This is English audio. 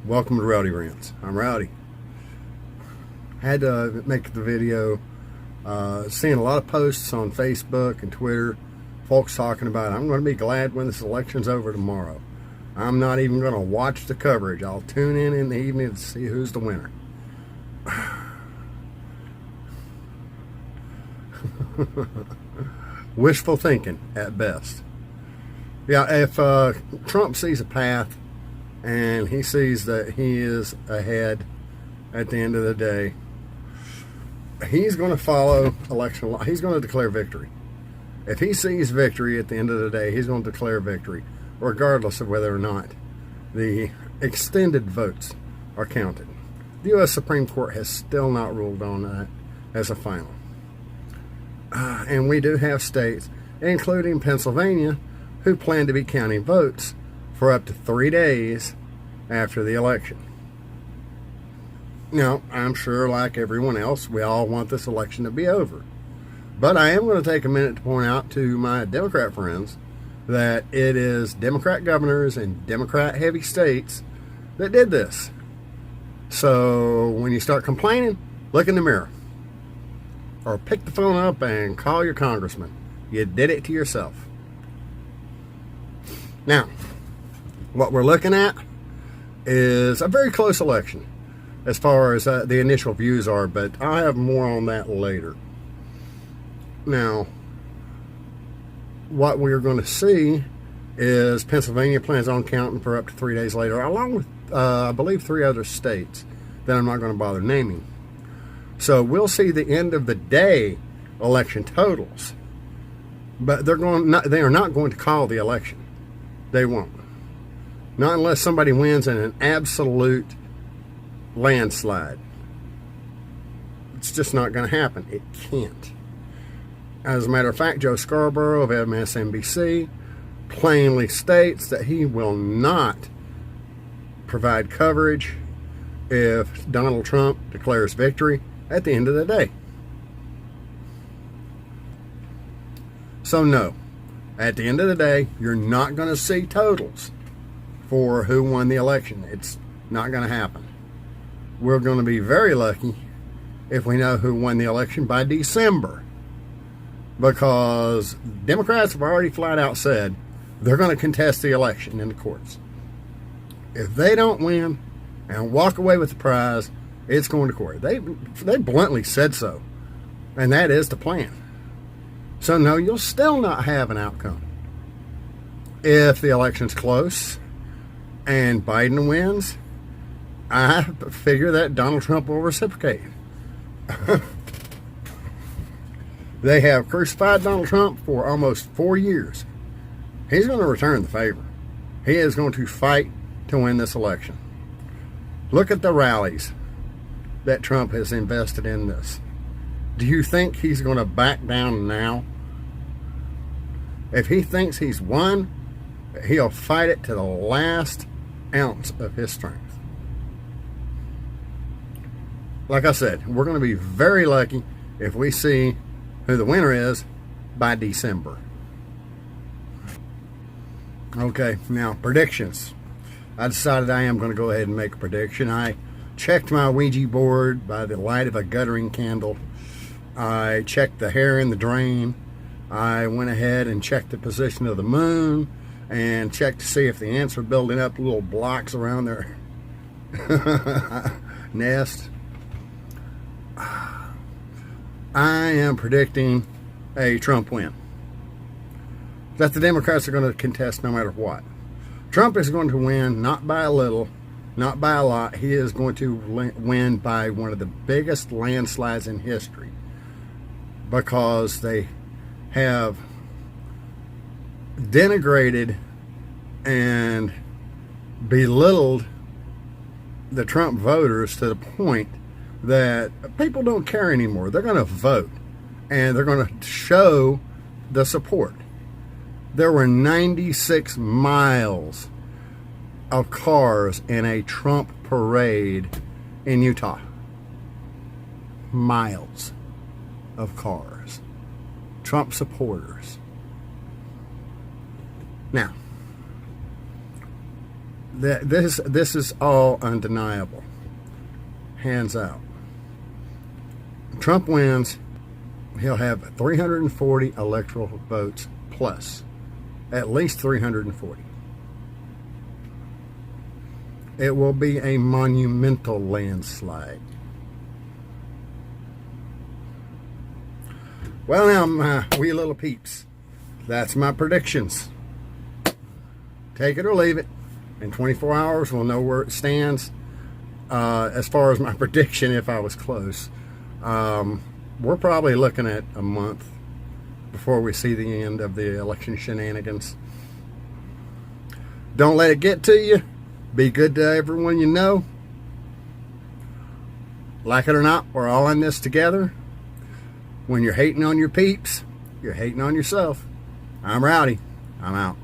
Welcome to Rowdy Rants. I'm Rowdy. Had to make the video. Seeing a lot of posts on Facebook and Twitter, folks talking about, I'm going to be glad when this election's over tomorrow. I'm not even going to watch the coverage. I'll tune in the evening to see who's the winner. Wishful thinking at best. Yeah, if Trump sees a path and he sees that he is ahead at the end of the day, he's going to follow election law. He's going to declare victory. If he sees victory at the end of the day, he's going to declare victory, regardless of whether or not the extended votes are counted. The U.S. Supreme Court has still not ruled on that as a final. And we do have states, including Pennsylvania, who plan to be counting votes for up to 3 days after the election. Now, I'm sure, like everyone else, we all want this election to be over. But I am going to take a minute to point out to my Democrat friends that it is Democrat governors and Democrat-heavy states that did this. So when you start complaining, look in the mirror. Or pick the phone up and call your congressman. You did it to yourself. Now, what we're looking at is a very close election as far as the initial views are, but I'll have more on that later. Now, what we're going to see is Pennsylvania plans on counting for up to 3 days later, along with, I believe, 3 other states that I'm not going to bother naming. So we'll see the end of the day election totals, but they are not going to call the election. They won't. Not unless somebody wins in an absolute landslide. It's just not going to happen. It can't. As a matter of fact, Joe Scarborough of MSNBC plainly states that he will not provide coverage if Donald Trump declares victory at the end of the day. So no, at the end of the day, you're not going to see totals for who won the election. It's not going to happen. We're going to be very lucky if we know who won the election by December, because Democrats have already flat out said they're going to contest the election in the courts. If they don't win and walk away with the prize, it's going to court. They bluntly said so, and that is the plan. So no, you'll still not have an outcome. If the election's close and Biden wins, I figure that Donald Trump will reciprocate. They have crucified Donald Trump for almost 4 years. He's going to return the favor. He is going to fight to win this election. Look at the rallies that Trump has invested in this. Do you think he's going to back down now? If he thinks he's won, he'll fight it to the last ounce of his strength. Like I said, we're going to be very lucky if we see who the winner is by December. Okay, now predictions. I decided I am going to go ahead and make a prediction. I checked my Ouija board by the light of a guttering candle. I checked the hair in the drain. I went ahead and checked the position of the moon and checked to see if the ants were building up little blocks around their nest. I am predicting a Trump win. That the Democrats are going to contest no matter what. Trump is going to win, not by a little, not by a lot. He is going to win by one of the biggest landslides in history, because they have denigrated and belittled the Trump voters to the point that people don't care anymore. They're going to vote, and they're going to show the support. There were 96 miles of cars in a Trump parade in Utah. Miles of cars. Trump supporters. Now, This is all undeniable. Hands out. Trump wins, he'll have 340 electoral votes plus. At least 340. It will be a monumental landslide. Well, now, my wee little peeps, that's my predictions. Take it or leave it. In 24 hours, we'll know where it stands. As far as my prediction, if I was close, we're probably looking at a month before we see the end of the election shenanigans. Don't let it get to you. Be good to everyone you know. Like it or not, we're all in this together. When you're hating on your peeps, you're hating on yourself. I'm Rowdy. I'm out.